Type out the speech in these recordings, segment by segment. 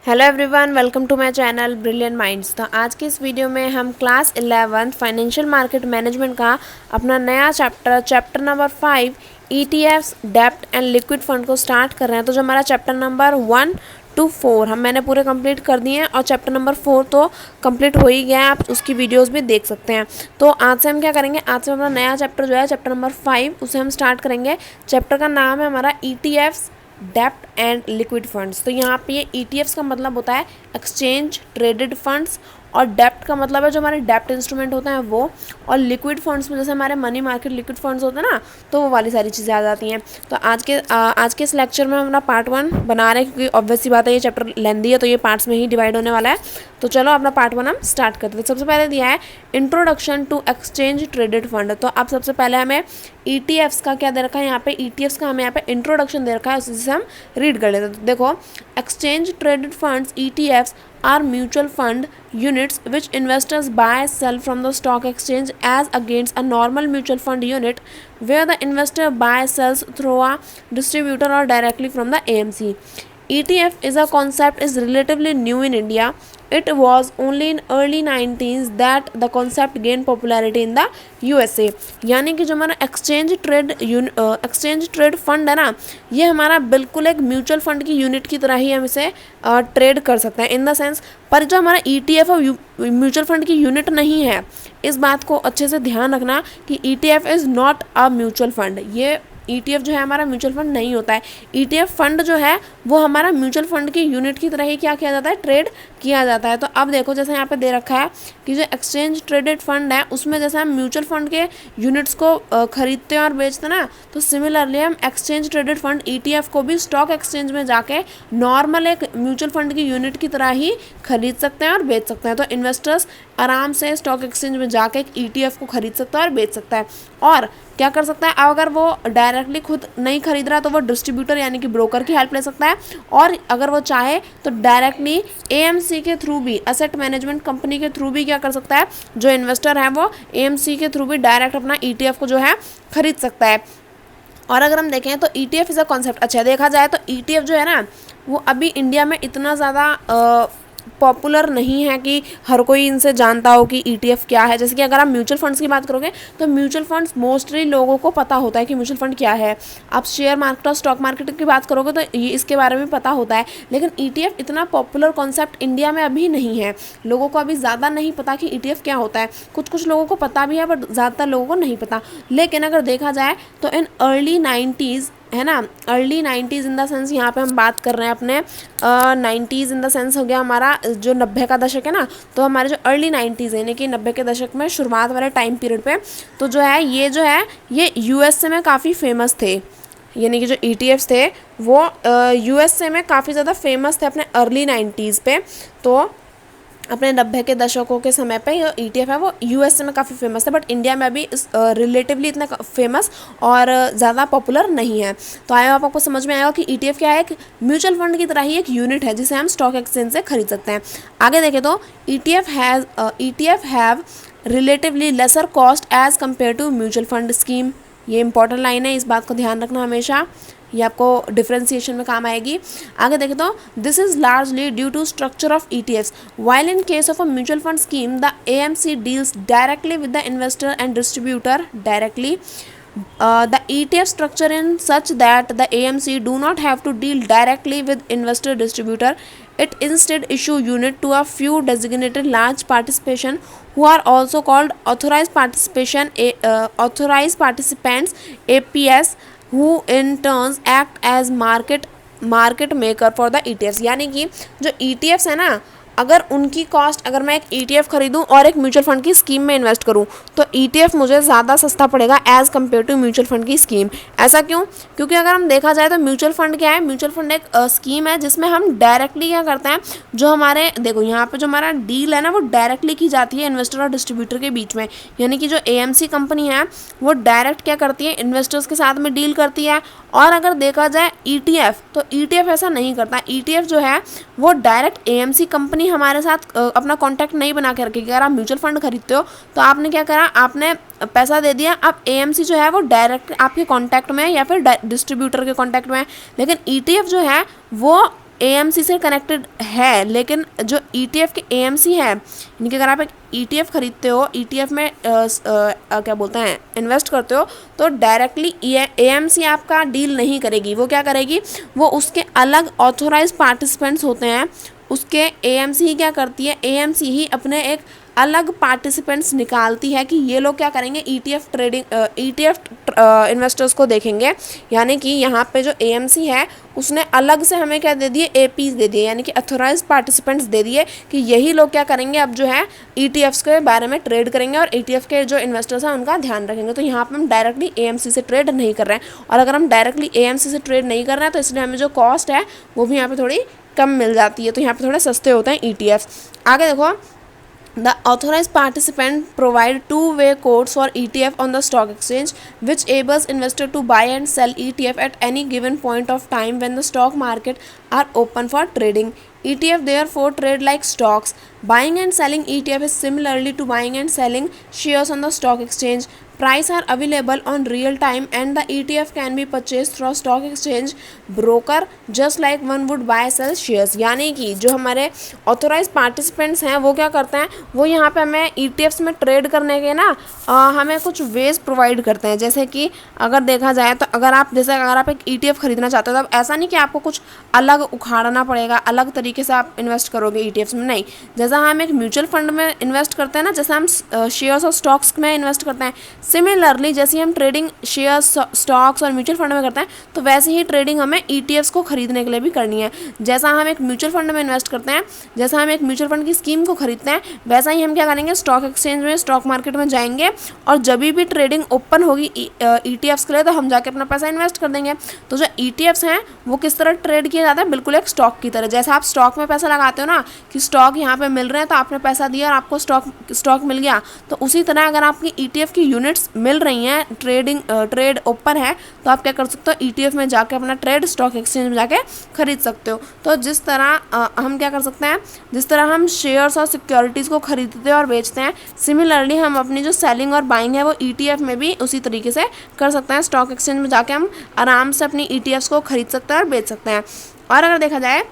Hello everyone, welcome to my channel Brilliant Minds. तो आज की इस वीडियो में हम क्लास 11 फाइनेंशियल मार्केट मैनेजमेंट का अपना नया चैप्टर नंबर 5 ETFs, डेप्ट एंड लिक्विड फंड को स्टार्ट कर रहे हैं। तो जो हमारा चैप्टर नंबर 1 to 4 मैंने पूरे कंप्लीट कर दिए हैं और चैप्टर नंबर 4 तो कंप्लीट हो ही गया है, आप उसकी वीडियोस भी देख सकते हैं। तो आज से हम क्या करेंगे, आज से अपना नया चैप्टर जो है चैप्टर नंबर 5 उसे हम स्टार्ट करेंगे। चैप्टर का नाम है हमारा ETFs, डेप्ट एंड लिक्विड फंड्स। तो यहाँ पे ये ETFs का मतलब होता है एक्सचेंज ट्रेडेड फंड्स, और डेप्ट का मतलब है जो हमारे डेप्ट इंस्ट्रूमेंट होते हैं वो, और लिक्विड फंड्स में जैसे हमारे मनी मार्केट लिक्विड फंड्स होते हैं ना, तो वो वाली सारी चीज़ें आ जाती हैं। तो आज के इस लेक्चर में हम अपना पार्ट 1 बना रहे हैं, क्योंकि ऑब्वियस सी बात है ये चैप्टर लेंदी है तो ये पार्ट्स में ही डिवाइड होने वाला है। तो चलो अपना पार्ट 1 हम स्टार्ट करते हैं। तो सबसे पहले दिया है introduction to exchange traded fund. तो अब सबसे पहले हमें ETFs का क्या दे रखा है, यहाँ पे ETFs का हमें यहाँ पे इंट्रोडक्शन दे रखा है, उसी से हम रीड कर लेते हैं। तो देखो, exchange traded funds ETFs are mutual fund units which investors buy sell from the stock exchange as against a normal mutual fund unit where the investor buys sells through a distributor or directly from the AMC. ETF is a concept is relatively new in India. It was only in early 90s that the concept gained popularity in the USA. यानी कि जो हमारा exchange trade fund है ना, ये हमारा बिल्कुल एक म्यूचुअल फंड की यूनिट की तरह ही हम इसे ट्रेड कर सकते हैं इन द सेंस। पर जो हमारा ETF है म्यूचुअल फंड की यूनिट नहीं है। इस बात को अच्छे से ध्यान रखना कि ETF is not a mutual fund. ये ETF जो है हमारा म्यूचुअल फंड नहीं होता है। ETF फंड जो है वो हमारा म्यूचुअल फंड की यूनिट की तरह ही क्या किया जाता है, ट्रेड किया जाता है। तो अब देखो, जैसे यहाँ पे दे रखा है कि जो एक्सचेंज ट्रेडेड फंड है उसमें जैसे हम म्यूचुअल फंड के यूनिट्स को खरीदते हैं और बेचते हैं ना, तो सिमिलरली हम एक्सचेंज ट्रेडेड फंड ETF को भी स्टॉक एक्सचेंज में जाके नॉर्मल एक म्यूचुअल फंड की यूनिट की तरह ही खरीद सकते हैं और बेच सकते हैं। तो इन्वेस्टर्स आराम से स्टॉक एक्सचेंज में जाके एक ETF को खरीद सकता है और बेच सकता है। और क्या कर सकता है, अगर वो डायरेक्टली खुद नहीं खरीद रहा तो वो डिस्ट्रीब्यूटर यानी कि ब्रोकर की हेल्प ले सकता है, और अगर वो चाहे तो डायरेक्टली AMC के थ्रू भी, एसेट मैनेजमेंट कंपनी के थ्रू भी क्या कर सकता है, जो इन्वेस्टर है वो AMC के थ्रू भी डायरेक्ट अपना ETF को जो है खरीद सकता है। और अगर हम देखें तो ETF इज़ अ कॉन्सेप्ट, अच्छा देखा जाए तो ETF जो है ना वो अभी इंडिया में इतना ज़्यादा पॉपुलर नहीं है कि हर कोई इनसे जानता हो कि ETF क्या है। जैसे कि अगर आप म्यूचुअल फंड्स की बात करोगे तो म्यूचुअल फंड्स मोस्टली लोगों को पता होता है कि म्यूचुअल फंड क्या है। आप शेयर मार्केट और स्टॉक मार्केट की बात करोगे तो ये इसके बारे में पता होता है, लेकिन ETF इतना पॉपुलर कॉन्सेप्ट इंडिया में अभी नहीं है। लोगों को अभी ज़्यादा नहीं पता कि ETF क्या होता है। कुछ लोगों को पता भी है बट ज़्यादातर लोगों को नहीं पता। लेकिन अगर देखा जाए तो इन अर्ली 90s है ना, early 90s in the sense यहाँ पे हम बात कर रहे हैं अपने 90s इन द सेंस हो गया हमारा जो 90 का दशक है ना, तो हमारे जो अर्ली 90s है यानी कि 90 के दशक में शुरुआत वाले टाइम पीरियड पे, तो जो है ये USA में काफ़ी फेमस थे। यानी कि जो ETFs थे वो USA में काफ़ी ज़्यादा फेमस थे अपने अर्ली 90s पे। तो अपने 90 के दशकों के समय पे ये ETF है वो USA में काफ़ी फेमस है, बट इंडिया में अभी रिलेटिवली इतना फेमस और ज़्यादा पॉपुलर नहीं है। तो आया आपको समझ में आएगा कि ETF क्या है, एक म्यूचुअल फंड की तरह ही एक यूनिट है जिसे हम स्टॉक एक्सचेंज से खरीद सकते हैं। आगे देखें तो ETF have relatively lesser cost as compare to mutual fund scheme. ये इंपॉर्टेंट लाइन है, इस बात को ध्यान रखना हमेशा, ये आपको डिफ्रेंसिएशन में काम आएगी। आगे देखें तो this is largely due to structure of ETFs while in case of a mutual fund scheme the AMC deals directly with the investor and distributor directly. The ETF structure in such that the AMC do not have to deal directly with investor distributor. It instead issue unit to a few designated large participation who are also called authorized participants APS, who in turns act as market maker for the ETFs। यानी कि जो ETFs है ना, अगर उनकी cost, अगर मैं एक ETF खरीदूं और एक म्यूचुअल फंड की स्कीम में इन्वेस्ट करूं तो ETF मुझे ज़्यादा सस्ता पड़ेगा as compare to mutual fund की स्कीम। ऐसा क्यों? क्योंकि अगर हम देखा जाए तो म्यूचुअल फंड क्या है, म्यूचुअल फंड एक स्कीम है जिसमें हम डायरेक्टली क्या करते हैं, जो हमारे देखो यहाँ पे जो हमारा डील है ना वो डायरेक्टली की जाती है इन्वेस्टर और डिस्ट्रीब्यूटर के बीच में। यानी कि जो AMC कंपनी है वो डायरेक्ट क्या करती है, इन्वेस्टर्स के साथ में डील करती है। और अगर देखा जाए ETF, तो ETF ऐसा नहीं करता। ETF जो है वो डायरेक्ट AMC कंपनी हमारे साथ अपना कॉन्टैक्ट नहीं बना के रखेगी। अगर आप म्यूचुअल फंड खरीदते हो तो आपने क्या करा, आपने पैसा दे दिया, अब AMC जो है वो डायरेक्ट आपके कॉन्टैक्ट में या फिर डिस्ट्रीब्यूटर के कॉन्टैक्ट में है। लेकिन ETF जो है वो एएमसी से कनेक्टेड है, लेकिन जो ईटीएफ के एएमसी है, यानी कि अगर आप एक ईटीएफ खरीदते हो, ईटीएफ में क्या बोलते हैं इन्वेस्ट करते हो, तो डायरेक्टली एएमसी आपका डील नहीं करेगी। वो क्या करेगी, वो उसके अलग ऑथोराइज पार्टिसिपेंट्स होते हैं, उसके एएमसी ही क्या करती है, एएमसी ही अपने एक अलग पार्टिसिपेंट्स निकालती है कि ये लोग क्या करेंगे, ईटीएफ ट्रेडिंग ईटीएफ इन्वेस्टर्स को देखेंगे। यानी कि यहाँ पे जो एएमसी है उसने अलग से हमें क्या दे दिए, एपीज दे दिए, यानी कि अथोराइज पार्टिसिपेंट्स दे दिए कि यही लोग क्या करेंगे, अब जो है ईटीएफ्स के बारे में ट्रेड करेंगे और ईटीएफ के जो इन्वेस्टर्स हैं उनका ध्यान रखेंगे। तो यहाँ पर हम डायरेक्टली एएमसी से ट्रेड नहीं कर रहे हैं, और अगर हम डायरेक्टली एएमसी से ट्रेड नहीं कर रहे हैं तो इसलिए हमें जो कॉस्ट है वो भी यहाँ पर थोड़ी कम मिल जाती है, तो यहाँ पे थोड़े सस्ते होते हैं ईटीएफ। आगे देखो, the authorized participant provide two-way codes for ETF on the stock exchange, which enables investor to buy and sell ETF at any given point of time when the stock market are open for trading. ETF therefore trade like stocks. Buying and selling ETF is similarly to buying and selling shares on the stock exchange. Price are available on real time and the ETF can be purchased through stock exchange broker just like one would buy sell shares। यानी कि जो हमारे authorise participants हैं वो क्या करते हैं, वो यहाँ पे हमें ETFs में ट्रेड करने के ना हमें कुछ वेज प्रोवाइड करते हैं। जैसे कि अगर देखा जाए तो अगर आप एक ETF खरीदना चाहते हो, तो ऐसा नहीं कि आपको कुछ अलग उखाड़ना पड़ेगा, अलग तरीके से आप इन्वेस्ट करोगे ETFs में, नहीं। जैसा हम एक म्यूचुअल फंड में इन्वेस्ट करते हैं ना, जैसे हम शेयर्स और स्टॉक्स में इन्वेस्ट करते हैं, सिमिलरली जैसे हम ट्रेडिंग शेयर्स, स्टॉक्स और म्यूचुअल फंड में करते हैं, तो वैसे ही ट्रेडिंग हमें ETFs को खरीदने के लिए भी करनी है। जैसा हम एक म्यूचुअल फंड में इन्वेस्ट करते हैं, जैसा हम एक म्यूचुअल फंड की स्कीम को खरीदते हैं, वैसा ही हम क्या करेंगे, स्टॉक एक्सचेंज में, स्टॉक मार्केट में जाएंगे और जब भी ट्रेडिंग ओपन होगी ETFs के लिए, तो हम जाके अपना पैसा इन्वेस्ट कर देंगे। तो जो ETFs हैं वो किस तरह ट्रेड किया जाता है, बिल्कुल एक स्टॉक की तरह। जैसे आप स्टॉक में पैसा लगाते हो ना, कि स्टॉक यहाँ पे मिल रहे हैं तो आपने पैसा दिया और आपको स्टॉक मिल गया, तो उसी तरह अगर आपकी ETF की यूनिट्स मिल रही हैं, ट्रेड ओपन है, तो आप क्या कर सकते हो, ETF में जाके अपना ट्रेड स्टॉक एक्सचेंज में जाके खरीद सकते हो। तो जिस तरह हम क्या कर सकते हैं, जिस तरह हम शेयर्स और सिक्योरिटीज़ को खरीदते और बेचते हैं, सिमिलरली हम अपनी जो सेलिंग और बाइंग है वो ETF में भी उसी तरीके से कर सकते हैं। स्टॉक एक्सचेंज में जाके हम आराम से अपनी ETFs को खरीद सकते हैं और बेच सकते हैं। और अगर देखा जाए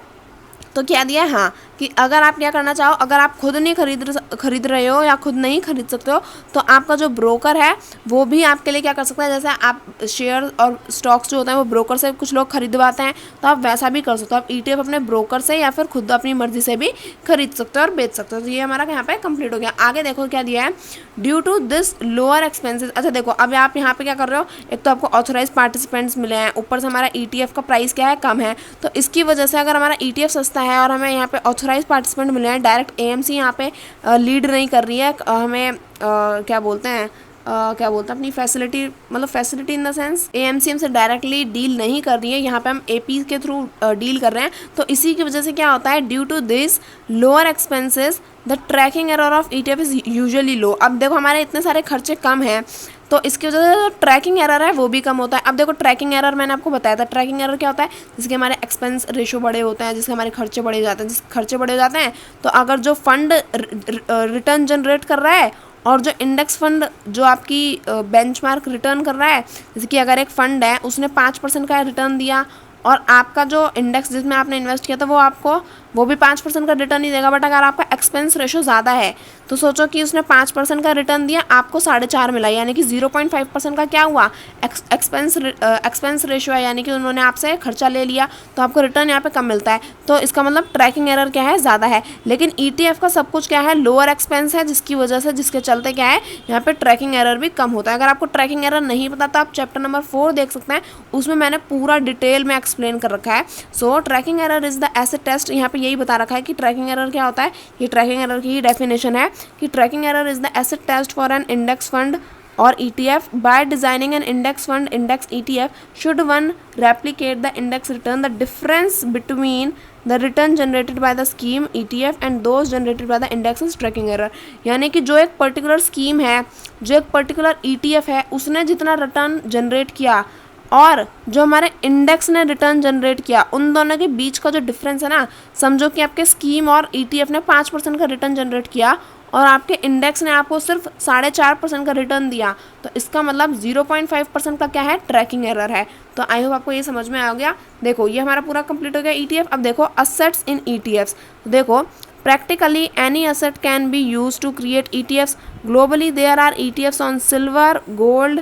तो क्या दिया है, हाँ, कि अगर आप क्या करना चाहो, अगर आप खुद नहीं खरीद रहे हो या खुद नहीं खरीद सकते हो, तो आपका जो ब्रोकर है वो भी आपके लिए क्या कर सकता है। जैसे आप शेयर और स्टॉक्स जो होते हैं वो ब्रोकर से कुछ लोग खरीदवाते हैं, तो आप वैसा भी कर सकते हो। आप ETF अपने ब्रोकर से या फिर खुद अपनी मर्जी से भी खरीद सकते हो और बेच सकते हो। तो ये हमारा यहाँ पे कंप्लीट हो गया। आगे देखो क्या दिया है, due to this lower expenses. अच्छा देखो, अब आप यहाँ पे क्या कर रहे हो, एक तो आपको ऑथोराइज पार्टिसिपेंट्स मिले हैं, ऊपर से हमारा ETF का प्राइस क्या है, कम है, तो इसकी वजह से अगर हमारा ETF सस्ता है और हमें यहाँ पे ऑथोराइज पार्टिसिपेंट मिले हैं, डायरेक्ट AMC यहाँ पे लीड नहीं कर रही है, हमें क्या बोलते हैं अपनी फैसिलिटी, मतलब facility in the sense AMC हमसे डायरेक्टली डील नहीं कर रही है, यहाँ पे हम AP के थ्रू डील कर रहे हैं। तो इसी की वजह से क्या होता है, due to this lower expenses the tracking error of ETF is usually low. अब देखो हमारे इतने सारे खर्चे कम हैं, तो इसकी वजह से जो ट्रैकिंग एरर है वो भी कम होता है। अब देखो ट्रैकिंग एरर मैंने आपको बताया था, ट्रैकिंग एरर क्या होता है, जिसके हमारे एक्सपेंस रेशो बड़े होते हैं, जिसके हमारे खर्चे बढ़े जाते हैं। जिस खर्चे बढ़े हो जाते हैं, तो अगर जो फंड रिटर्न जनरेट कर रहा है और जो इंडेक्स फंड जो आपकी बेंचमार्क रिटर्न कर रहा है, जैसे कि अगर एक फंड है उसने 5% का रिटर्न दिया और आपका जो इंडेक्स जिसमें आपने इन्वेस्ट किया था वो भी 5% का रिटर्न ही देगा, बट अगर आपका एक्सपेंस रेशो ज़्यादा है, तो सोचो कि उसने 5% का रिटर्न दिया, आपको 4.5 मिला, यानी कि 0.5% का क्या हुआ, एक्सपेंस रेशो है, यानी कि उन्होंने आपसे खर्चा ले लिया, तो आपको रिटर्न यहाँ पे कम मिलता है। तो इसका मतलब ट्रैकिंग एरर क्या है, ज़्यादा है। लेकिन ETF का सब कुछ क्या है, लोअर एक्सपेंस है, जिसके चलते क्या है, यहाँ पे ट्रैकिंग एरर भी कम होता है। अगर आपको ट्रैकिंग एरर नहीं पता तो आप चैप्टर नंबर 4 देख सकते हैं, उसमें मैंने पूरा डिटेल में एक्सप्लेन कर रखा है। So tracking error is the asset test, यहाँ पे यही बता रखा है कि ट्रैकिंग एरर क्या होता है। ये ट्रैकिंग एरर की डेफिनेशन है कि tracking error is the asset test for an index fund और ETF. By designing an index fund index ETF, should one replicate the index return, the difference between the return generated by the scheme ETF and those generated by the index is tracking error। यानी कि जो एक particular scheme है, जो एक particular ETF है, उसने जितना रिटर्न जनरेट किया और जो हमारे इंडेक्स ने रिटर्न जनरेट किया, उन दोनों के बीच का जो डिफरेंस है ना, समझो कि आपके स्कीम और ETF ने 5% का रिटर्न जनरेट किया और आपके इंडेक्स ने आपको सिर्फ 4.5% का रिटर्न दिया, तो इसका मतलब 0.5% का क्या है, ट्रैकिंग एरर है। तो आई होप आपको ये समझ में आ गया। देखो ये हमारा पूरा कंप्लीट हो गया ETF। अब देखो असेट्स इन ETFs। देखो practically any asset can be used to create ETFs. Globally there are ETFs on silver, gold,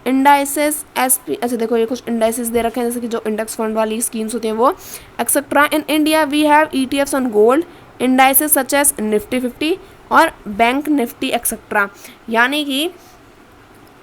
indices SP। अच्छा देखो ये कुछ इंडाइसेस दे रखे हैं, जैसे कि जो इंडेक्स फंड वाली स्कीम्स होती हैं वो etcetera. In India we have ETFs on gold indices such as Nifty 50 और बैंक निफ्टी एक्सेट्रा। यानी कि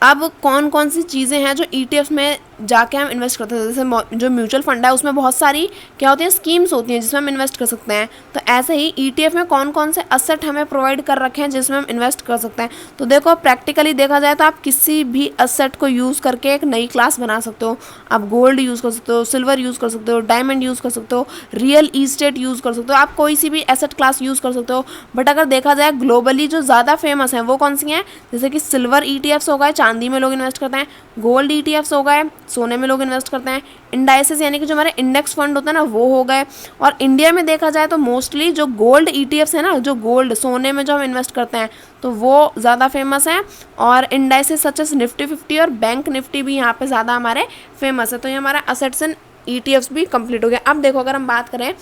अब कौन कौन सी चीज़ें हैं जो ETF में जाके हम इन्वेस्ट करते हैं। जैसे जो म्यूचुअल फंड है उसमें बहुत सारी क्या होती हैं, स्कीम्स होती हैं जिसमें हम इन्वेस्ट कर सकते हैं। तो ऐसे ही ETF में कौन कौन से असेट हमें प्रोवाइड कर रखे हैं जिसमें हम इन्वेस्ट कर सकते हैं। तो देखो प्रैक्टिकली देखा जाए तो आप किसी भी असेट को यूज़ करके एक नई क्लास बना सकते हो। आप गोल्ड यूज़ कर सकते हो, सिल्वर यूज़ कर सकते हो, डायमंड यूज़ कर सकते हो, रियल इस्टेट यूज़ कर सकते हो, आप कोई सी भी एसेट क्लास यूज़ कर सकते हो। बट अगर देखा जाए ग्लोबली जो ज़्यादा फेमस हैं वो कौन सी हैं, जैसे कि सिल्वर ETFs हो गए, चांदी में लोग इन्वेस्ट करते हैं, गोल्ड ETFs हो गए, सोने में लोग इन्वेस्ट करते हैं, इंडाइसेस यानी कि जो हमारे इंडेक्स फंड होता है ना वो हो गए। और इंडिया में देखा जाए तो मोस्टली जो गोल्ड ETFs है ना, जो गोल्ड सोने में जो हम इन्वेस्ट करते हैं तो वो ज़्यादा फेमस है। और इंडाइसेस सच एस निफ्टी 50 और बैंक निफ्टी भी यहाँ पे ज़्यादा हमारे फेमस है। तो ये हमारा असेट्स एंड ETFs भी कंप्लीट हो गया। अब देखो अगर हम बात करें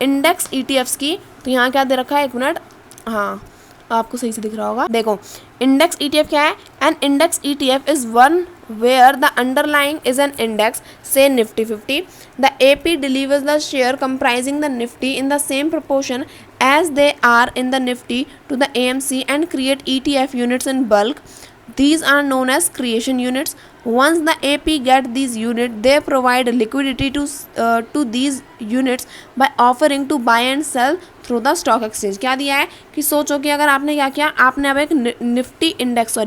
इंडेक्स ETFs की, तो यहाँ क्या दे रखा है, एक मिनट, हाँ आपको सही से दिख रहा होगा। देखो इंडेक्स ETF क्या है, an index ETF is one where the underlying is an index, say Nifty 50. The AP delivers the share comprising the Nifty in the same proportion as they are in the Nifty to the AMC and create ETF units in bulk. These are known as creation units. Once the AP get these units, they provide liquidity to these units by offering to buy and sell through the stock exchange. क्या दिया है कि सोचो कि अगर आपने क्या किया, आपने अब एक निफ्टी इंडेक्स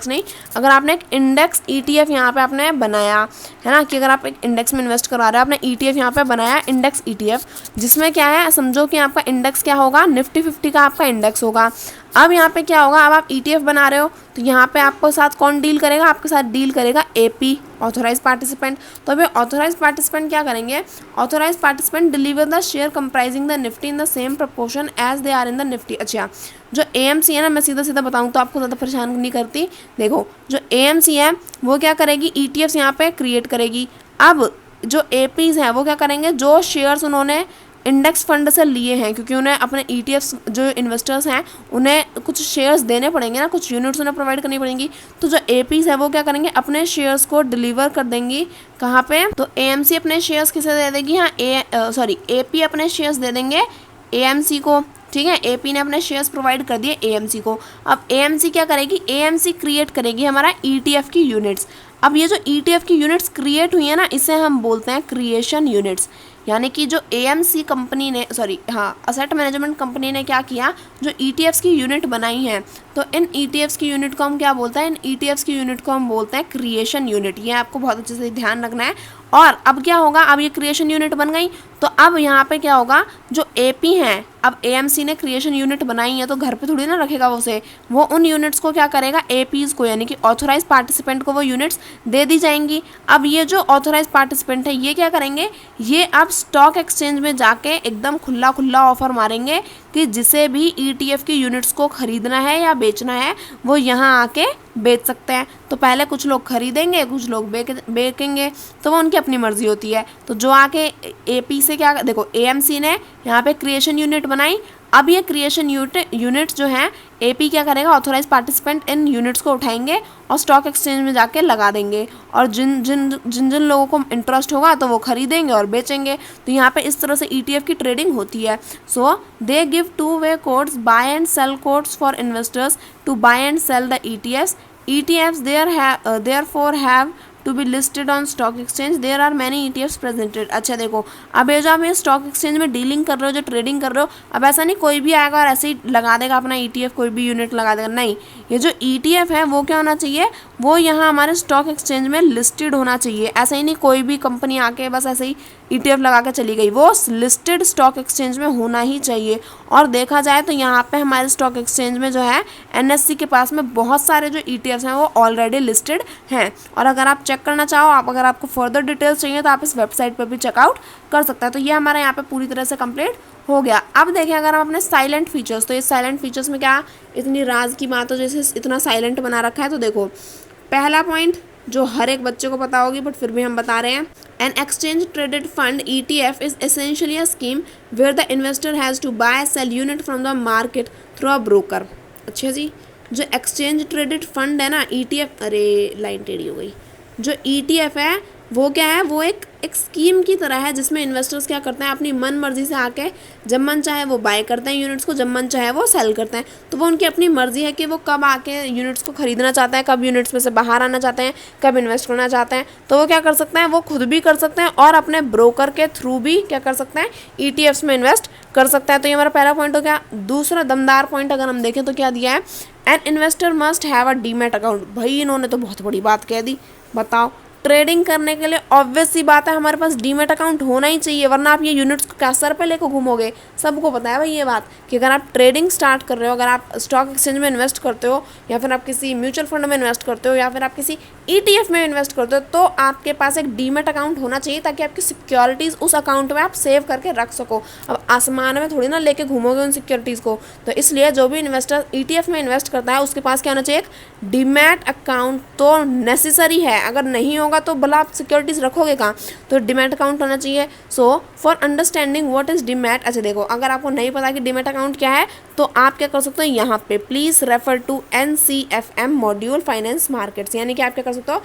नहीं, अगर आपने एक इंडेक्स ETF यहाँ पे आपने बनाया है ना, कि अगर आप एक इंडेक्स में इन्वेस्ट करवा रहे हो, आपने ETF यहाँ पे बनाया इंडेक्स ETF, जिसमें क्या है, समझो कि आपका इंडेक्स क्या होगा, निफ्टी 50 का आपका इंडेक्स होगा। अब यहाँ पे क्या होगा, अब आप ETF बना रहे हो तो यहाँ पे आपको साथ कौन डील करेगा, आपके साथ डील करेगा AP ऑथोराइज पार्टिसिपेंट। तो अभी ऑथोराइज पार्टिसिपेंट क्या करेंगे, authorize participant deliver the share comprising the Nifty in the same proportion as they are in the Nifty. अच्छा जो AMC है ना, मैं सीधा सीधा बताऊँ तो आपको ज़्यादा परेशान नहीं करती। देखो जो AMC है वो क्या करेगी, ETFs यहाँ पे क्रिएट करेगी। अब जो APs हैं वो क्या करेंगे, जो शेयर्स उन्होंने इंडेक्स फंड से लिए हैं, क्योंकि उन्हें अपने ETFs जो इन्वेस्टर्स हैं उन्हें कुछ शेयर्स देने पड़ेंगे ना, कुछ यूनिट्स उन्हें प्रोवाइड करनी पड़ेंगी। तो जो APs है वो क्या करेंगे, अपने शेयर्स को डिलीवर कर देंगी कहाँ पे, तो AMC अपने शेयर्स किसे दे देगी, हाँ AP अपने शेयर्स दे देंगे AMC को। ठीक है, AP ने अपने शेयर्स प्रोवाइड कर दिए AMC को। अब AMC क्या करेगी, AMC क्रिएट करेगी हमारा ETF की यूनिट्स। अब ये जो ETF की यूनिट्स क्रिएट हुई है ना, इसे हम बोलते हैं क्रिएशन यूनिट्स। यानी कि जो AMC कंपनी ने असेट मैनेजमेंट कंपनी ने क्या किया, जो ETFs की यूनिट बनाई हैं, तो इन ETFs की यूनिट को हम क्या बोलते हैं, इन ETFs की यूनिट को हम बोलते हैं क्रिएशन यूनिट। ये आपको बहुत अच्छे से ध्यान रखना है। और अब क्या होगा, अब ये क्रिएशन यूनिट बन गई तो अब यहाँ पे क्या होगा, जो AP हैं, अब AMC ने क्रिएशन यूनिट बनाई है तो घर पे थोड़ी ना रखेगा वो उन यूनिट्स को क्या करेगा, APs को यानी कि ऑथोराइज पार्टिसिपेंट को वो यूनिट्स दे दी जाएंगी। अब ये जो ऑथोराइज पार्टिसिपेंट है ये क्या करेंगे, ये अब स्टॉक एक्सचेंज में जाके एकदम खुला ऑफर मारेंगे कि जिसे भी ETF की यूनिट्स को खरीदना है या बेचना है वो यहाँ आके बेच सकते हैं। तो पहले कुछ लोग खरीदेंगे, कुछ लोग बेचेंगे, तो वो उनकी अपनी मर्जी होती है। तो जो आके AP से क्या, देखो AMC ने यहाँ पे क्रिएशन यूनिट बनाई। अब ये क्रिएशन यूनिट जो हैं AP क्या करेगा, ऑथोराइज पार्टिसिपेंट इन यूनिट्स को उठाएंगे और स्टॉक एक्सचेंज में जाके लगा देंगे, और जिन लोगों को इंटरेस्ट होगा तो वो खरीदेंगे और बेचेंगे। तो यहाँ पे इस तरह से ETF की ट्रेडिंग होती है। So they give two-way codes, buy and sell codes for investors to buy and sell the ETFs. ETFs therefore have to be listed on stock exchange. There are many ETFs presented. अच्छा देखो, अब ये जो आप ये stock exchange में dealing कर रहे हो, जो ट्रेडिंग कर रहे हो, अब ऐसा नहीं कोई भी आएगा और ऐसे ही लगा देगा अपना ETF, कोई भी यूनिट लगा देगा, नहीं। ये जो ETF है वो क्या होना चाहिए, वो यहाँ हमारे स्टॉक एक्सचेंज में लिस्टेड होना चाहिए। ऐसा ही नहीं कोई भी कंपनी आके बस ऐसे ही ETF लगा के चली गई, वो लिस्टेड स्टॉक एक्सचेंज में होना ही चाहिए। और देखा जाए तो यहाँ पे हमारे स्टॉक एक्सचेंज में जो है NSE के पास में बहुत सारे जो ETFs हैं वो ऑलरेडी लिस्टेड हैं। और अगर आप चेक करना चाहो, अगर आपको फर्दर डिटेल्स चाहिए तो आप इस वेबसाइट पर भी चेकआउट कर सकते हैं। तो ये हमारा यहाँ पे पूरी तरह से कंप्लीट हो गया। अब देखिए अगर हम अपने साइलेंट फीचर्स, तो ये साइलेंट फीचर्स में क्या इतनी राज की बात हो जैसे इतना साइलेंट बना रखा है। तो देखो पहला पॉइंट जो हर एक बच्चे को पता होगी बट फिर भी हम बता रहे हैं, an exchange traded fund ETF is essentially a scheme where the investor has to buy sell unit from the market through a broker. अच्छा जी, जो एक्सचेंज ट्रेडेड फंड है ना ETF, अरे लाइन टेढ़ी हो गई, जो ETF है वो क्या है, वो एक स्कीम की तरह है जिसमें इन्वेस्टर्स क्या करते हैं अपनी मन मर्जी से आके जब मन चाहे वो बाय करते हैं यूनिट्स को, जब मन चाहे वो सेल करते हैं। तो वो उनकी अपनी मर्जी है कि वो कब आके यूनिट्स को खरीदना चाहते हैं, कब यूनिट्स में से बाहर आना चाहते हैं, कब इन्वेस्ट करना चाहते हैं। तो वो क्या कर सकते हैं, वो खुद भी कर सकते हैं और अपने ब्रोकर के थ्रू भी क्या कर सकते हैं, ETFs में इन्वेस्ट कर सकते हैं। तो ये हमारा पहला पॉइंट हो गया। दूसरा दमदार पॉइंट अगर हम देखें तो क्या दिया है, an investor must have a demat account. भाई इन्होंने तो बहुत बड़ी बात कह दी। बताओ, ट्रेडिंग करने के लिए ऑब्वियस सी बात है हमारे पास डीमैट अकाउंट होना ही चाहिए, वरना आप ये यूनिट्स को क्या सर पे लेकर घूमोगे। सबको पता है भाई ये बात कि अगर आप ट्रेडिंग स्टार्ट कर रहे हो, अगर आप स्टॉक एक्सचेंज में इन्वेस्ट करते हो या फिर आप किसी म्यूचुअल फंड में इन्वेस्ट करते हो या फिर आप किसी ETF में इन्वेस्ट करते हो, तो आपके पास एक डीमैट अकाउंट होना चाहिए ताकि आपकी सिक्योरिटीज़ उस अकाउंट में आप सेव करके रख सको। अब आसमान में थोड़ी ना लेके घूमोगे उन सिक्योरिटीज़ को। तो इसलिए जो भी इन्वेस्टर ETF में इन्वेस्ट करता है उसके पास क्या होना चाहिए, एक डीमैट अकाउंट तो नेसेसरी है। अगर नहीं होगा तो भला आप सिक्योरिटीज़ रखोगे कहाँ, तो डीमैट अकाउंट होना चाहिए। So for understanding what is demat, अच्छा देखो अगर आपको नहीं पता कि डीमैट अकाउंट क्या है तो आप क्या कर सकते हो, यहाँ पे please refer to NCFM module finance markets, यानी कि आप क्या कर सकते हो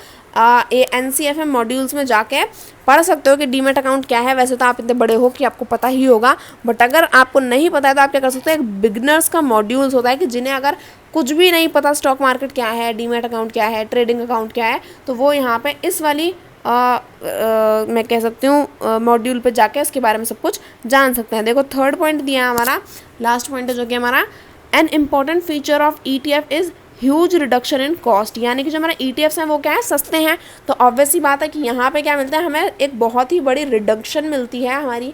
NCFM मॉड्यूल्स में जाके पढ़ सकते हो कि डीमैट अकाउंट क्या है। वैसे तो आप इतने बड़े हो कि आपको पता ही होगा, बट अगर आपको नहीं पता है तो आप क्या कर सकते हो, एक बिगनर्स का मॉड्यूल्स होता है कि जिन्हें अगर कुछ भी नहीं पता स्टॉक मार्केट क्या है, डीमैट अकाउंट क्या है, ट्रेडिंग अकाउंट क्या है, तो वो यहाँ पे इस वाली मैं कह सकती हूँ मॉड्यूल पे जाके इसके बारे में सब कुछ जान सकते हैं। देखो थर्ड पॉइंट दिया है हमारा, लास्ट पॉइंट है जो कि हमारा, an important feature of ETF is huge reduction in cost, यानी कि जो हमारा ETFs हैं वो क्या है, सस्ते हैं। तो ऑब्वियस ही बात है कि यहाँ पे क्या मिलता है, हमें एक बहुत ही बड़ी रिडक्शन मिलती है, हमारी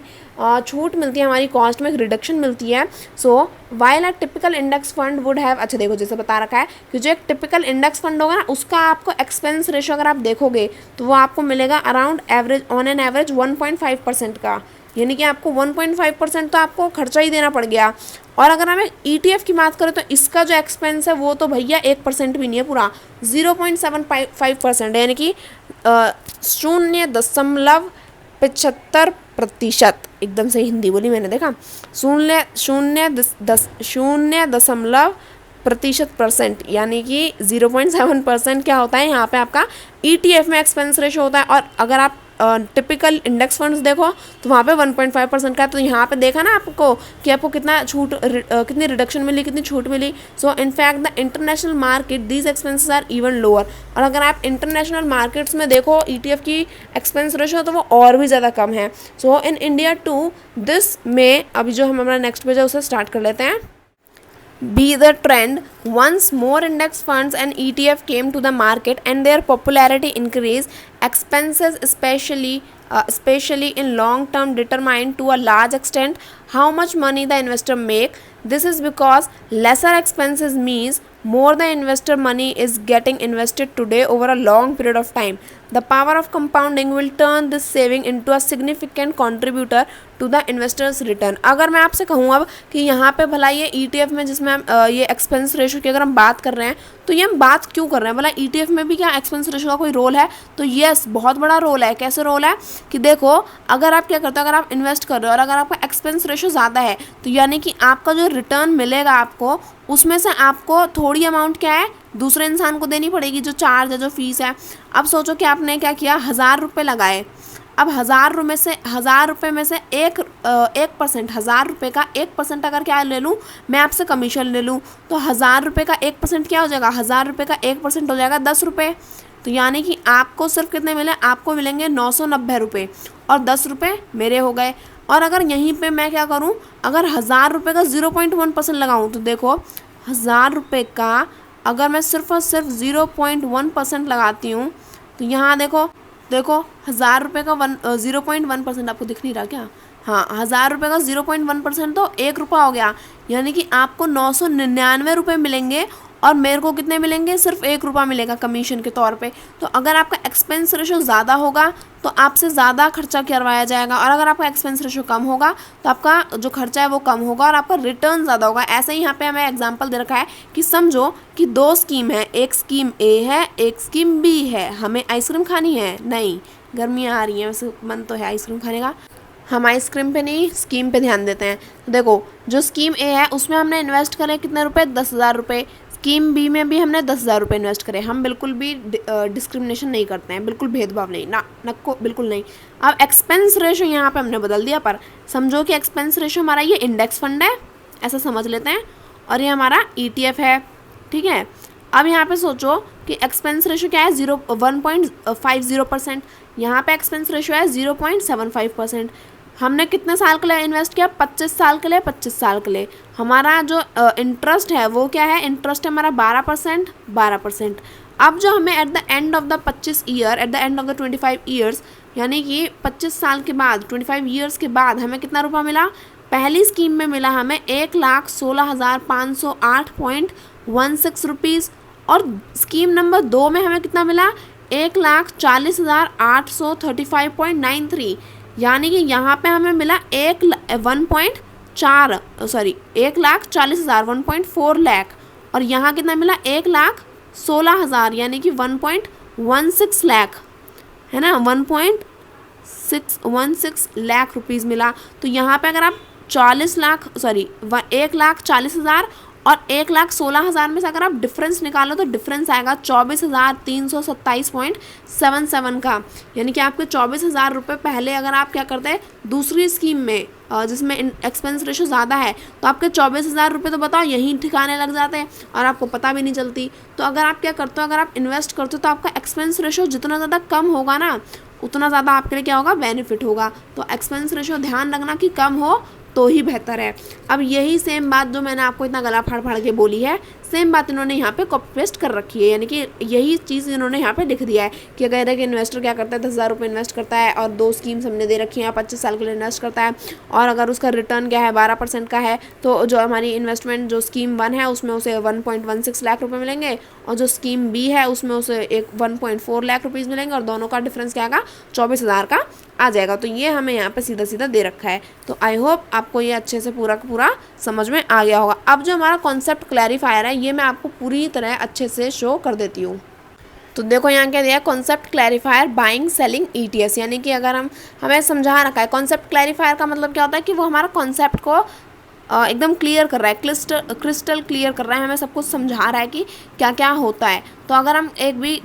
छूट मिलती है, हमारी कॉस्ट में एक रिडक्शन मिलती है। So while a typical index fund would have, अच्छा देखो जैसे बता रखा है कि जो एक टिपिकल इंडेक्स फंड होगा ना उसका आपको एक्सपेंस रेशो अगर आप देखोगे तो वो आपको मिलेगा around average on an average 1.5% का, यानी कि आपको 1.5% तो आपको खर्चा ही देना पड़ गया। और अगर हमें ETF की बात करें तो इसका जो एक्सपेंस है वो तो भैया 1% भी नहीं है, पूरा 0.75% है, यानी कि 0.75%। एकदम से हिंदी बोली मैंने, देखा, 0.0%, यानी कि 0.7% क्या होता है यहाँ पे आपका ETF में एक्सपेंस रेशो होता है। और अगर आप टिपिकल इंडेक्स फंड्स देखो तो वहाँ पे 1.5% का है। तो यहाँ पे देखा ना आपको कि आपको कितना छूट कितनी रिडक्शन मिली, कितनी छूट मिली। So in fact the international market these expenses are even lower. और अगर आप इंटरनेशनल मार्केट्स में देखो ETF की एक्सपेंस रेशो तो वो और भी ज़्यादा कम है। सो इन इंडिया टू दिस में, अभी जो हम हमारा नेक्स्ट पेज है उसे स्टार्ट कर लेते हैं। Be the trend, once more index funds and ETF came to the market and their popularity increased, expenses especially in long term determine to a large extent how much money the investor make. This is because lesser expenses means more the investor money is getting invested today over a long period of time. The power of compounding will turn this saving into a significant contributor to the investors return. अगर मैं आपसे कहूँ अब कि यहाँ पे भला ये ETF में जिसमें ये एक्सपेंस रेशो की अगर हम बात कर रहे हैं तो ये हम बात क्यों कर रहे हैं, भला ETF में भी क्या एक्सपेंस रेशो का कोई रोल है? तो यस, बहुत बड़ा रोल है। कैसे रोल है कि देखो अगर आप क्या करते हो, अगर आप इन्वेस्ट कर रहे हो और अगर आपका एक्सपेंस रेशो ज़्यादा है तो यानी कि आपका जो रिटर्न मिलेगा आपको उसमें से आपको थोड़ी अमाउंट क्या है दूसरे इंसान को देनी पड़ेगी, जो चार्ज है, जो फीस है। अब सोचो कि आपने क्या किया, 1000 रुपये लगाए। अब 1000 रुपये में से 1%, 1000 रुपये का 1% अगर क्या ले लूँ मैं आपसे कमीशन ले लूँ तो 1000 रुपये का 1% क्या हो जाएगा, 1000 रुपये का 1% हो जाएगा 10 रुपये। तो यानी कि आपको सिर्फ कितने मिले, आपको मिलेंगे 990 रुपये और 10 रुपये मेरे हो गए। और अगर यहीं पे मैं क्या करूं, अगर 1000 रुपये का 0.1% लगाऊं तो देखो 1000 रुपये का अगर मैं सिर्फ और सिर्फ 0.1% लगाती हूँ तो यहाँ देखो 1000 रुपये का 0.1% आपको दिख नहीं रहा क्या? हाँ, 1000 रुपये का 0.1% तो 1 रुपया हो गया, यानी कि आपको 999 रुपये मिलेंगे और मेरे को कितने मिलेंगे, सिर्फ 1 रुपया मिलेगा कमीशन के तौर पे। तो अगर आपका एक्सपेंस रेशो ज़्यादा होगा तो आपसे ज़्यादा खर्चा करवाया जाएगा, और अगर आपका एक्सपेंस रेशो कम होगा तो आपका जो खर्चा है वो कम होगा और आपका रिटर्न ज़्यादा होगा। ऐसे ही यहाँ पे हमें एग्जांपल दे रखा है कि समझो कि 2 स्कीम है, एक स्कीम ए है, एक स्कीम बी है। हमें आइसक्रीम खानी है, नहीं गर्मियाँ आ रही हैं, वैसे मन तो है आइसक्रीम खाने का, हम आइसक्रीम पे नहीं स्कीम पे ध्यान देते हैं। तो देखो जो स्कीम ए है उसमें हमने इन्वेस्ट करे कितने रुपए, 10,000 रुपये। स्कीम बी में भी हमने 10,000 रुपये इन्वेस्ट करे। हम बिल्कुल भी डिस्क्रिमिनेशन नहीं करते हैं, बिल्कुल भेदभाव नहीं, ना नको बिल्कुल नहीं। अब एक्सपेंस रेशो यहाँ पे हमने बदल दिया, पर समझो कि एक्सपेंस रेशो हमारा ये इंडेक्स फंड है, ऐसा समझ लेते हैं, और ये हमारा ETF है, ठीक है। अब यहाँ पे सोचो कि एक्सपेंस रेशो क्या है, 1.50%। यहाँ पे एक्सपेंस रेशो है 0.75%। हमने कितने साल के लिए इन्वेस्ट किया, 25 साल के लिए, 25 साल के लिए। हमारा जो इंटरेस्ट है वो क्या है, इंटरेस्ट है हमारा 12%। अब जो हमें at the end of the 25 year, at the end of the 25 years, यानी कि 25 साल के बाद, 25 ईयर्स के बाद हमें कितना रुपया मिला, पहली स्कीम में मिला हमें 1,16,508.16 रुपीज़, और स्कीम नंबर 2 में हमें कितना मिला, 1,40,835.93, यानी कि यहाँ पे हमें मिला 1,40,000 1.4 लाख, और यहाँ कितना मिला 1,16,000 यानी कि 1.16 लाख, है ना, 1.616 लाख रुपीज़ मिला। तो यहाँ पे अगर आप 1,40,000 और 1,16,000 में से अगर आप डिफरेंस निकालो तो डिफरेंस आएगा 24,327.77 का, यानी कि आपके 24,000 रुपये पहले अगर आप क्या करते हैं दूसरी स्कीम में जिसमें एक्सपेंस रेशो ज़्यादा है, तो आपके 24,000 रुपये तो बताओ यहीं ठिकाने लग जाते हैं और आपको पता भी नहीं चलती। तो अगर आप क्या करते हो, अगर आप इन्वेस्ट करते हो तो आपका एक्सपेंस रेशो जितना ज़्यादा कम होगा ना, उतना ज़्यादा आपके लिए क्या होगा, बेनिफिट होगा। तो एक्सपेंस रेशो ध्यान रखना कि कम हो तो ही बेहतर है। अब यही सेम बात जो मैंने आपको इतना गला फाड़ फाड़ के बोली है, सेम बात इन्होंने यहाँ पे कॉपी पेस्ट कर रखी है, यानी कि यही चीज़ इन्होंने यहाँ पे लिख दिया है कि अगर एक इन्वेस्टर क्या करता है 10,000 रुपये इन्वेस्ट करता है और 2 स्कीम्स हमने दे रखी हैं, 25 साल के लिए इन्वेस्ट करता है, और अगर उसका रिटर्न क्या है 12% का है, तो जो हमारी इन्वेस्टमेंट जो स्कीम 1 है उसमें उसे 1.16 लाख रुपये मिलेंगे, और जो स्कीम बी है उसमें उसे 1.4 लाख रुपीज़ मिलेंगे, और दोनों का डिफरेंस क्या आएगा, 24,000 का आ जाएगा। तो ये हमें यहाँ पे सीधा सीधा दे रखा है। तो आई होप आपको ये अच्छे से पूरा का पूरा समझ में आ गया होगा। अब जो हमारा कॉन्सेप्ट क्लैरिफायर है ये मैं आपको पूरी तरह अच्छे से शो कर देती हूँ। तो देखो यहाँ क्या दिया है, concept clarifier buying selling ETS, यानी कि अगर हमें समझा रखा है कॉन्सेप्ट क्लैरिफायर का मतलब क्या होता है कि वो हमारा कॉन्सेप्ट को एकदम क्लियर कर रहा है, क्रिस्टल क्लियर कर रहा है, हमें सब कुछ समझा रहा है कि क्या क्या होता है। तो अगर हम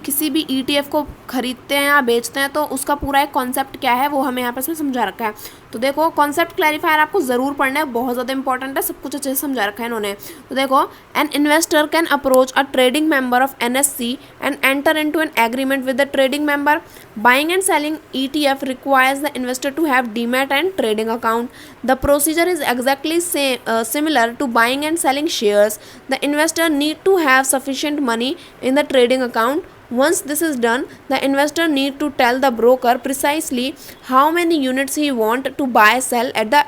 किसी भी ETF को खरीदते हैं या बेचते हैं तो उसका पूरा एक कॉन्सेप्ट क्या है वो हमें यहाँ पर समझा रखा है। तो देखो कॉन्सेप्ट क्लैरिफायर आपको ज़रूर पढ़ना है, बहुत ज़्यादा इंपॉर्टेंट है, सब कुछ अच्छे से समझा रखा है इन्होंने। तो देखो, an investor can approach a trading member of NSE and enter into an agreement with the trading member. Buying and selling ETF requires the investor to have demat and trading account. The procedure is exactly similar to buying and selling shares. The investor need to have sufficient money in the trading account. Once this is done, the investor need to tell the broker precisely how many units he want to buy, sell at the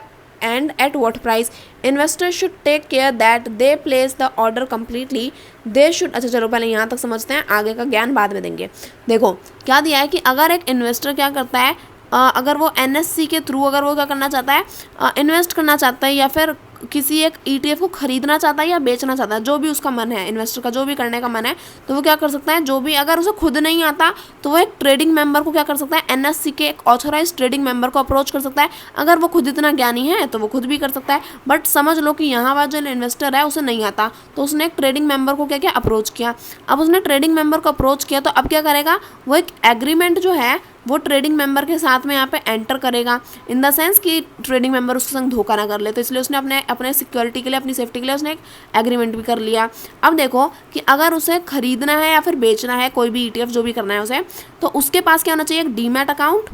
and at what price. Investors should take care that they place the order completely. They should, अच्छा चलो पहले यहाँ तक समझते हैं, आगे का ज्ञान बाद में देंगे। देखो क्या दिया है कि अगर एक इन्वेस्टर क्या करता है, अगर वो NSE के थ्रू अगर वो क्या करना चाहता है, इन्वेस्ट करना चाहता है या फिर किसी एक ETF को खरीदना चाहता है या बेचना चाहता है, जो भी उसका मन है, इन्वेस्टर का जो भी करने का मन है, तो वो क्या कर सकता है, जो भी अगर उसे खुद नहीं आता तो वो एक ट्रेडिंग मेंबर को क्या कर सकता है, NSE के एक ऑथोराइज ट्रेडिंग मेंबर को अप्रोच कर सकता है। अगर वो खुद इतना ज्ञानी है तो वो खुद भी कर सकता है, बट समझ लो कि यहाँ पर जो इन्वेस्टर है उसे नहीं आता, तो उसने एक ट्रेडिंग मेंबर को क्या किया, अप्रोच किया। अब उसने ट्रेडिंग मेंबर को अप्रोच किया तो अब क्या करेगा, वो एक एग्रीमेंट जो है वो ट्रेडिंग मेंबर के साथ में यहाँ पे एंटर करेगा, इन द सेंस कि ट्रेडिंग मेंबर उसके संग धोखा ना कर ले, तो इसलिए उसने अपने सिक्योरिटी के लिए, अपनी सेफ्टी के लिए उसने एक एग्रीमेंट भी कर लिया। अब देखो कि अगर उसे खरीदना है या फिर बेचना है, कोई भी ETF जो भी करना है उसे, तो उसके पास क्या होना चाहिए, एक डीमैट अकाउंट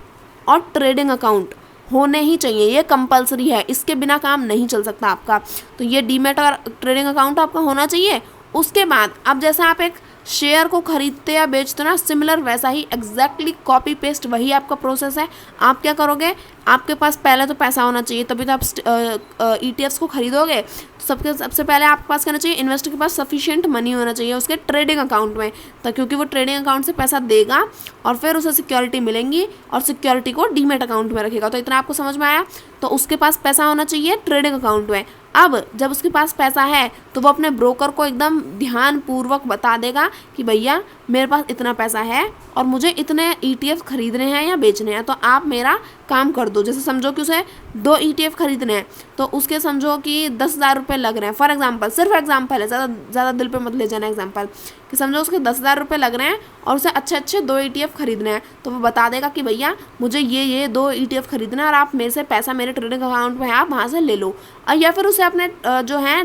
और ट्रेडिंग अकाउंट होने ही चाहिए, ये कंपलसरी है, इसके बिना काम नहीं चल सकता आपका। तो ये डीमैट और ट्रेडिंग अकाउंट आपका होना चाहिए। उसके बाद अब जैसा आप एक शेयर को खरीदते या बेचते ना, सिमिलर वैसा ही एग्जैक्टली कॉपी पेस्ट वही आपका प्रोसेस है। आप क्या करोगे, आपके पास पहले तो पैसा होना चाहिए, तभी तो आप ETFs को खरीदोगे। तो सबसे पहले आपके पास कहना चाहिए, इन्वेस्टर के पास सफिशिएंट मनी होना चाहिए उसके ट्रेडिंग अकाउंट में, तो क्योंकि वो ट्रेडिंग अकाउंट से पैसा देगा और फिर उसे सिक्योरिटी मिलेंगी और सिक्योरिटी को डीमेट अकाउंट में रखेगा। तो इतना आपको समझ में आया। तो उसके पास पैसा होना चाहिए ट्रेडिंग अकाउंट में। अब जब उसके पास पैसा है तो वो अपने ब्रोकर को एकदम ध्यानपूर्वक बता देगा कि भैया मेरे पास इतना पैसा है और मुझे इतने ETF खरीदने हैं या बेचने हैं, तो आप मेरा काम कर दो। जैसे समझो कि उसे 2 ETF खरीदने हैं, तो उसके समझो कि 10,000 रुपये लग रहे हैं, फॉर एग्जांपल, सिर्फ एग्जांपल है, ज़्यादा दिल पे मत ले जाना एग्जांपल, कि समझो उसके 10,000 रुपये लग रहे हैं और उसे अच्छे 2 ETF खरीदने हैं। तो वो बता देगा कि भैया मुझे ये 2 ETF खरीदना है और आप मेरे से पैसा मेरे ट्रेडिंग अकाउंट में है, आप वहाँ से ले लो। या फिर उसे अपने जो हैं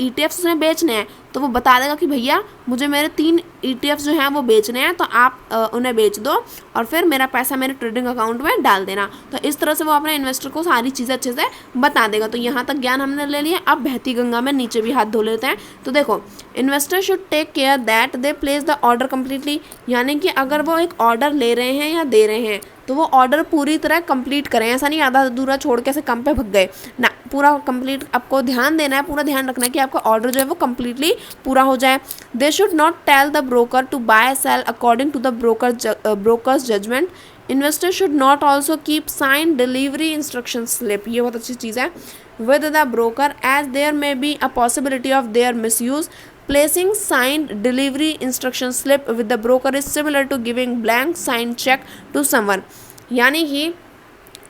ETFs में बेचने हैं, तो वो बता देगा कि भैया मुझे मेरे 3 ETFs जो हैं वो बेचने हैं, तो आप उन्हें बेच दो और फिर मेरा पैसा मेरे ट्रेडिंग अकाउंट में डाल देना। तो इस तरह से वो अपने इन्वेस्टर को सारी चीज़ें अच्छे से बता देगा। तो यहाँ तक ज्ञान हमने ले लिया, अब बहती गंगा में नीचे भी हाथ धो लेते हैं। तो देखो, investor should take care that they place the order completely, यानी कि अगर वो एक ऑर्डर ले रहे हैं या दे रहे हैं तो वो ऑर्डर पूरी तरह कंप्लीट करें। ऐसा नहीं आधा अधूरा छोड़ के ऐसे कम पे भग गए ना, पूरा कंप्लीट आपको ध्यान देना है, पूरा ध्यान रखना है कि आपका ऑर्डर जो है वो कम्प्लीटली पूरा हो जाए। They should not tell the broker to buy sell according to the broker's judgment. Investor should not also keep sign delivery instruction slip, ये बहुत अच्छी चीज़ है, with the broker as there may be a possibility of there misuse. Placing signed delivery instruction slip with the broker is similar to giving blank signed check to someone। यानी कि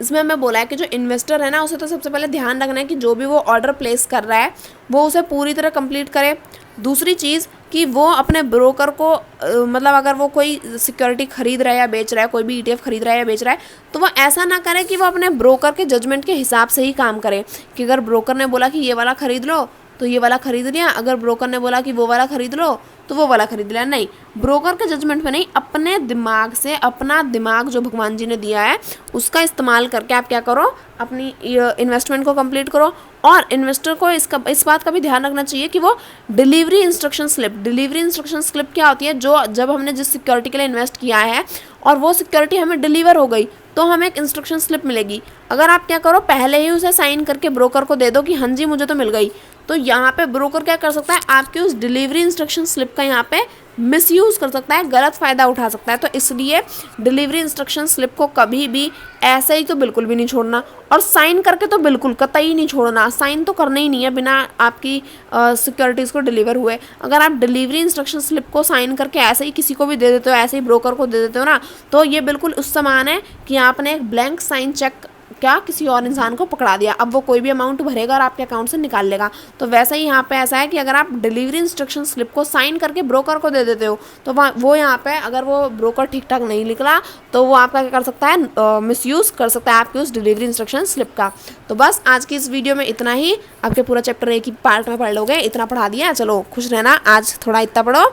इसमें हमें बोला है कि जो इन्वेस्टर है ना, उसे तो सबसे पहले ध्यान रखना है कि जो भी वो ऑर्डर प्लेस कर रहा है वो उसे पूरी तरह कंप्लीट करे। दूसरी चीज़ कि वो अपने ब्रोकर को मतलब अगर वो कोई सिक्योरिटी खरीद रहा है या बेच रहा है, कोई भी ETF खरीद रहा है या बेच रहा है, तो वो ऐसा ना करे कि वो अपने ब्रोकर के जजमेंट के हिसाब से ही काम करे, कि अगर ब्रोकर ने बोला कि ये वाला खरीद लो तो ये वाला खरीद लिया, अगर ब्रोकर ने बोला कि वो वाला खरीद लो तो वो वाला खरीद लिया। नहीं, ब्रोकर के जजमेंट में नहीं, अपने दिमाग से, अपना दिमाग जो भगवान जी ने दिया है उसका इस्तेमाल करके आप क्या करो, अपनी इन्वेस्टमेंट को कंप्लीट करो। और इन्वेस्टर को इस बात का भी ध्यान रखना चाहिए कि वो डिलीवरी इंस्ट्रक्शन स्लिप क्या होती है, जो जब हमने जिस सिक्योरिटी के लिए इन्वेस्ट किया है और वो सिक्योरिटी हमें डिलीवर हो गई तो हमें एक इंस्ट्रक्शन स्लिप मिलेगी। अगर आप क्या करो, पहले ही उसे साइन करके ब्रोकर को दे दो कि हाँ जी मुझे तो मिल गई, तो यहाँ पे ब्रोकर क्या कर सकता है, आपके उस डिलीवरी इंस्ट्रक्शन स्लिप का यहाँ पे मिसयूज़ कर सकता है, गलत फ़ायदा उठा सकता है। तो इसलिए डिलीवरी इंस्ट्रक्शन स्लिप को कभी भी ऐसे ही तो बिल्कुल भी नहीं छोड़ना, और साइन करके तो बिल्कुल कतई नहीं छोड़ना। साइन तो करना ही नहीं है बिना आपकी सिक्योरिटीज़ को डिलीवर हुए। अगर आप डिलीवरी इंस्ट्रक्शन स्लिप को साइन करके ऐसे ही किसी को भी दे देते हो, ऐसे ही ब्रोकर को दे देते हो ना, तो ये बिल्कुल उस समान है कि आपने एक ब्लैंक साइन चेक क्या किसी और इंसान को पकड़ा दिया। अब वो कोई भी अमाउंट भरेगा और आपके अकाउंट से निकाल लेगा। तो वैसे ही यहाँ पे ऐसा है कि अगर आप डिलीवरी इंस्ट्रक्शन स्लिप को साइन करके ब्रोकर को दे देते हो तो वो यहाँ पे अगर वो ब्रोकर ठीक ठाक नहीं निकला तो वो आपका क्या कर सकता है, मिसयूज़ कर सकता है आपके उस डिलीवरी इंस्ट्रक्शन स्लिप का। तो बस आज की इस वीडियो में इतना ही, आपके पूरा चैप्टर एक ही पार्ट में पढ़ लोगे, इतना पढ़ा दिया। चलो खुश रहना, आज थोड़ा इतना पढ़ो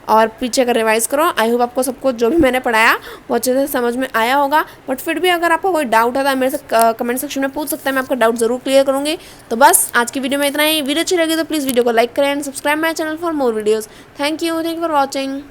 और पीछे का रिवाइज़ करो। आई होप आपको सब कुछ जो भी मैंने पढ़ाया वो अच्छे से समझ में आया होगा। बट फिर भी अगर आपको कोई डाउट है तो मेरे से कमेंट सेक्शन में पूछ सकते हैं, मैं आपका डाउट ज़रूर क्लियर करूँगी। तो बस आज की वीडियो में इतना ही। वीडियो अच्छी लगी तो प्लीज़ वीडियो को लाइक करें and subscribe my channel for more videos. Thank you for watching.